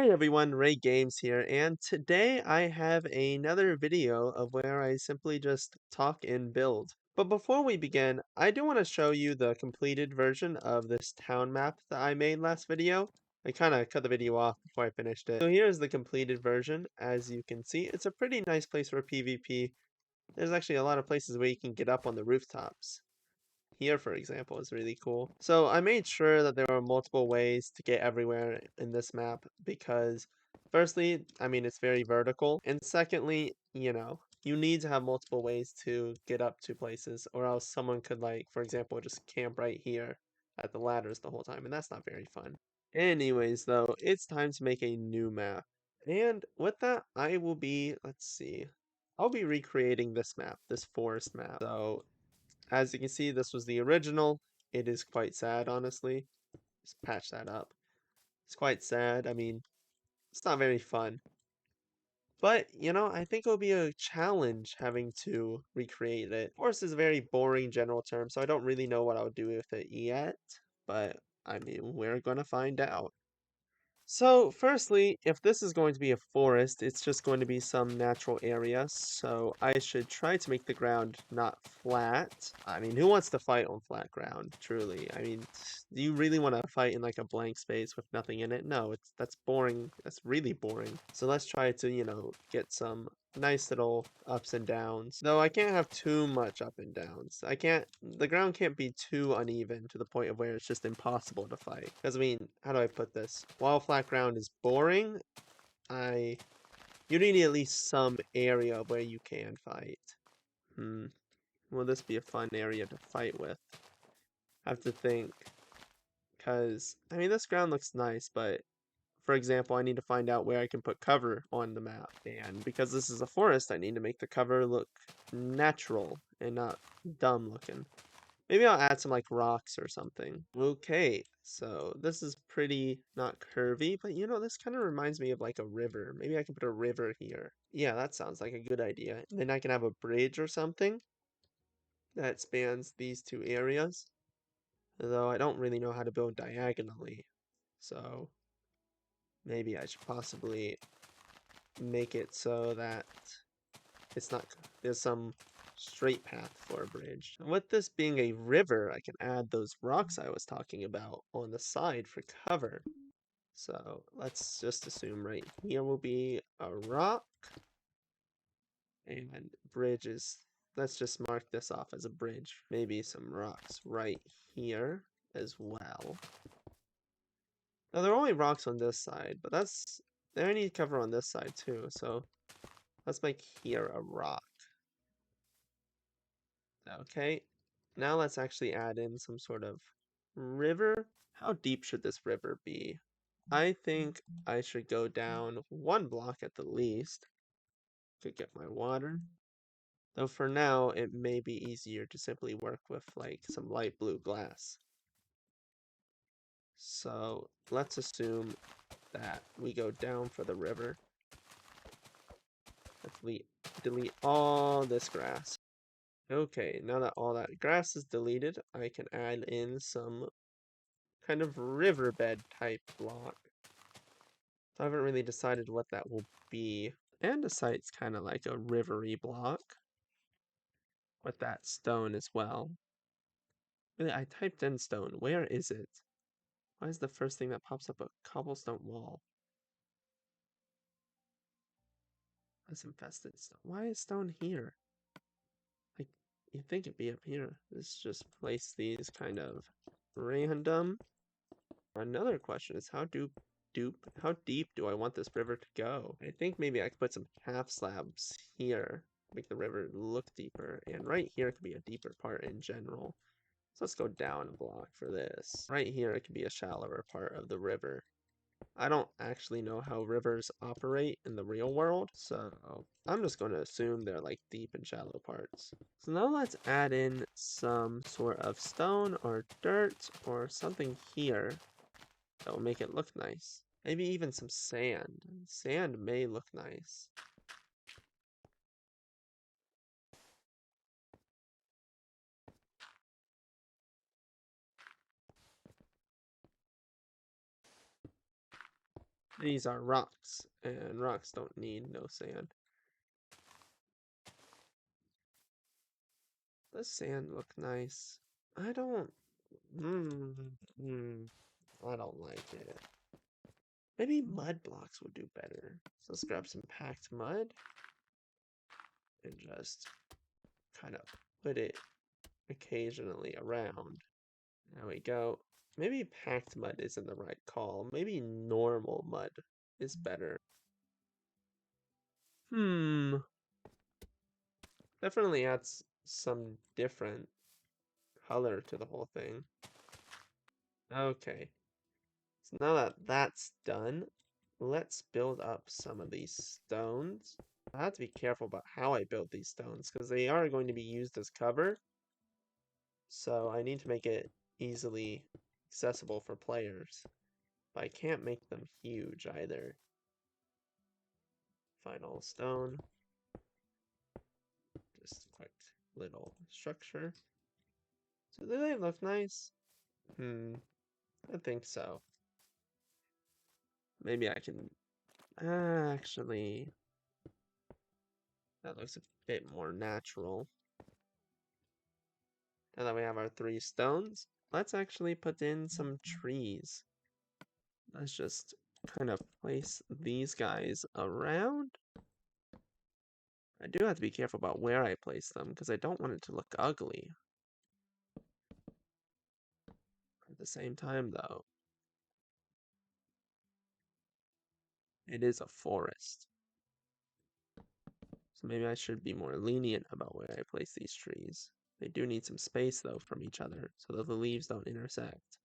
Hey everyone, Ray Games here, and today I have another video of where I simply just talk and build. But before we begin, I do want to show you the completed version of this town map that I made last video. I kind of cut the video off before I finished it. So here's the completed version. As you can see, it's a pretty nice place for PvP. There's actually a lot of places where you can get up on the rooftops. Here, for example, is really cool. So I made sure that there were multiple ways to get everywhere in this map because, firstly, I mean, it's very vertical. And secondly, you need to have multiple ways to get up to places or else someone could, like, for example, just camp right here at the ladders the whole time. And that's not very fun. Anyways, though, it's time to make a new map. And with that, let's see, I'll be recreating this map, this forest map. So as you can see, this was the original. It is quite sad, honestly. Just patch that up. It's quite sad. I mean, it's not very fun. But, I think it'll be a challenge having to recreate it. Forest is a very boring general term, so I don't really know what I'll do with it yet. But, I mean, we're gonna find out. So, firstly, if this is going to be a forest, it's just going to be some natural area, so I should try to make the ground not flat. I mean, who wants to fight on flat ground, truly? I mean, do you really want to fight in like a blank space with nothing in it? No, that's boring. That's really boring. So let's try to, get some nice little ups and downs. Though I can't have too much up and downs. The ground can't be too uneven to the point of where it's just impossible to fight. Because, I mean, how do I put this? While flat ground is boring, you need at least some area where you can fight. Will this be a fun area to fight with? I have to think. Because, I mean, this ground looks nice, but for example, I need to find out where I can put cover on the map. And because this is a forest, I need to make the cover look natural and not dumb looking. Maybe I'll add some like rocks or something. Okay, so this is pretty not curvy, but this kind of reminds me of like a river. Maybe I can put a river here. Yeah, that sounds like a good idea. And then I can have a bridge or something that spans these two areas. Though I don't really know how to build diagonally. So maybe I should possibly make it so that it's not, there's some straight path for a bridge. And with this being a river, I can add those rocks I was talking about on the side for cover. So let's just assume right here will be a rock and bridges. Let's just mark this off as a bridge. Maybe some rocks right here as well. Now there are only rocks on this side, but they need cover on this side too. So let's make here a rock. Okay, now let's actually add in some sort of river. How deep should this river be? I think I should go down 1 block at the least. Could get my water. Though for now, it may be easier to simply work with like some light blue glass. So let's assume that we go down for the river. Let's delete all this grass. Okay, now that all that grass is deleted, I can add in some kind of riverbed type block. So I haven't really decided what that will be. Andesite's kind of like a rivery block with that stone as well. Really, I typed in stone. Where is it? Why is the first thing that pops up a cobblestone wall? That's infested stone. Why is stone here? Like, you'd think it'd be up here. Let's just place these kind of random. Another question is how deep do I want this river to go? I think maybe I could put some half slabs here, make the river look deeper, and right here could be a deeper part in general. So let's go down a block for this. Right here it could be a shallower part of the river. I don't actually know how rivers operate in the real world, so I'm just going to assume they're like deep and shallow parts. So now let's add in some sort of stone or dirt or something here that will make it look nice. Maybe even some sand. Sand may look nice. These are rocks, and rocks don't need no sand. Does sand look nice? I don't. I don't like it. Maybe mud blocks would do better. So let's grab some packed mud and just kind of put it occasionally around. There we go. Maybe packed mud isn't the right call. Maybe normal mud is better. Definitely adds some different color to the whole thing. Okay. So now that that's done, let's build up some of these stones. I have to be careful about how I build these stones because they are going to be used as cover. So I need to make it easily accessible for players. But I can't make them huge either. Final stone. Just a quick little structure. So do they look nice? I think so. Maybe I can actually, that looks a bit more natural. Now that we have our 3 stones, let's actually put in some trees. Let's just kind of place these guys around. I do have to be careful about where I place them because I don't want it to look ugly. At the same time, though, it is a forest. So maybe I should be more lenient about where I place these trees. They do need some space, though, from each other so that the leaves don't intersect.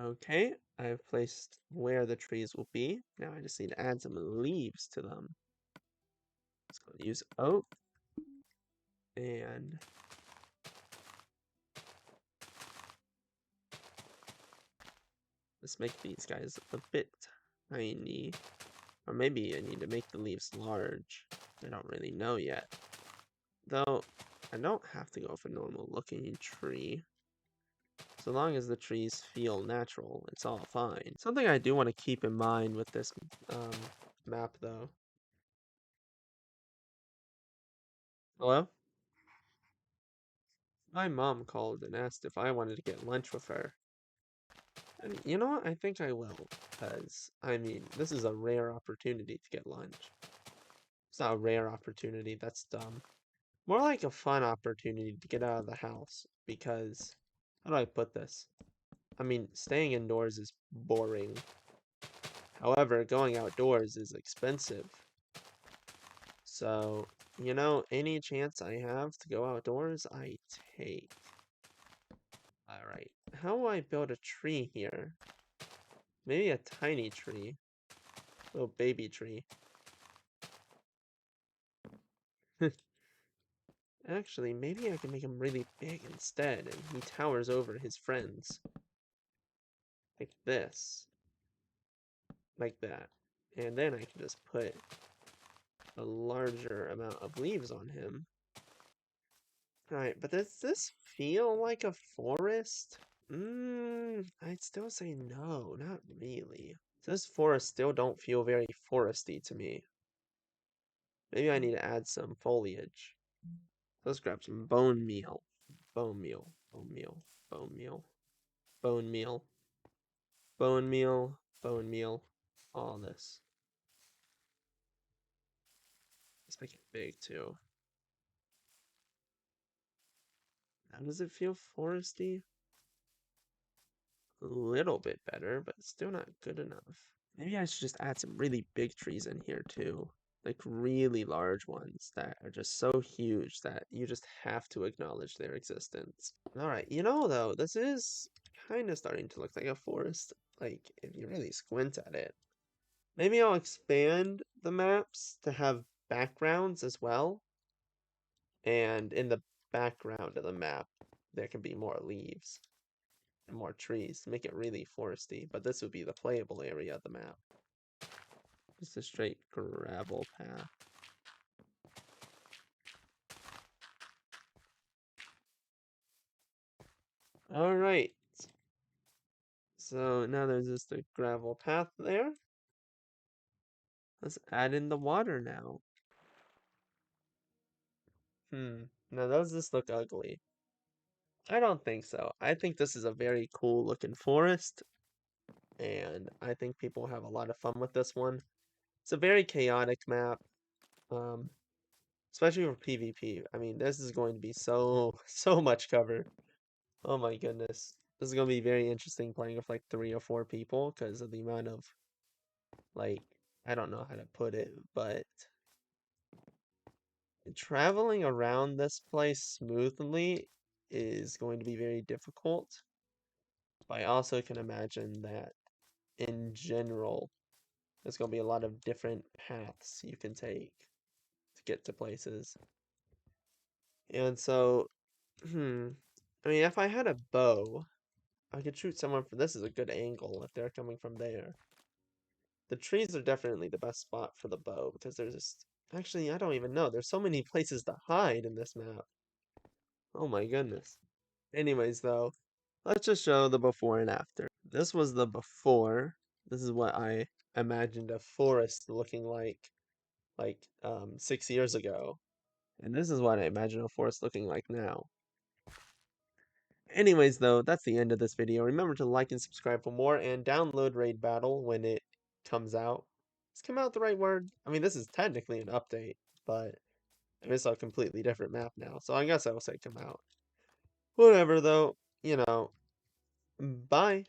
Okay, I've placed where the trees will be. Now I just need to add some leaves to them. Let's go use oak and let's make these guys a bit tiny. Or maybe I need to make the leaves large. I don't really know yet. Though, I don't have to go for a normal looking tree. So long as the trees feel natural, it's all fine. Something I do want to keep in mind with this map, though. Hello? My mom called and asked if I wanted to get lunch with her. And you know what? I think I will. Because, I mean, this is a rare opportunity to get lunch. It's not a rare opportunity, that's dumb. More like a fun opportunity to get out of the house. Because, how do I put this? I mean, staying indoors is boring. However, going outdoors is expensive. So, you know, any chance I have to go outdoors, I take. Alright, how do I build a tree here? Maybe a tiny tree. Little baby tree. Actually, maybe I can make him really big instead, and he towers over his friends. Like this. Like that. And then I can just put a larger amount of leaves on him. Alright, but does this feel like a forest? I'd still say no, not really. This forest still don't feel very foresty to me. Maybe I need to add some foliage. Let's grab some bone meal. Bone meal, bone meal, bone meal, bone meal, bone meal, bone meal, all this. Let's make it big too. How does it feel foresty? A little bit better, but still not good enough. Maybe I should just add some really big trees in here too. Like really large ones that are just so huge that you just have to acknowledge their existence. Alright, you know though, this is kind of starting to look like a forest. Like, if you really squint at it. Maybe I'll expand the maps to have backgrounds as well. And in the background of the map, there can be more leaves and more trees to make it really foresty. But this would be the playable area of the map. Just a straight gravel path. Alright. So now there's just a gravel path there. Let's add in the water now. Now does this look ugly? I don't think so. I think this is a very cool looking forest, and I think people have a lot of fun with this one. It's a very chaotic map, um, especially for PvP. I mean, this is going to be so much cover. Oh my goodness. This is going to be very interesting playing with like 3 or 4 people because of the amount of, like, I don't know how to put it, but traveling around this place smoothly is going to be very difficult. But I also can imagine that in general, there's going to be a lot of different paths you can take to get to places. And so, hmm, I mean, if I had a bow, I could shoot someone from this is a good angle if they're coming from there. The trees are definitely the best spot for the bow because there's just actually I don't even know. There's so many places to hide in this map. Oh my goodness. Anyways, though, let's just show the before and after. This was the before. This is what I imagined a forest looking like 6 years ago. And this is what I imagine a forest looking like now. Anyways, though, that's the end of this video. Remember to like and subscribe for more and download Raid Battle when it comes out. Does come out the right word? I mean, this is technically an update, but it's a completely different map now. So I guess I will say come out. Whatever, though, bye.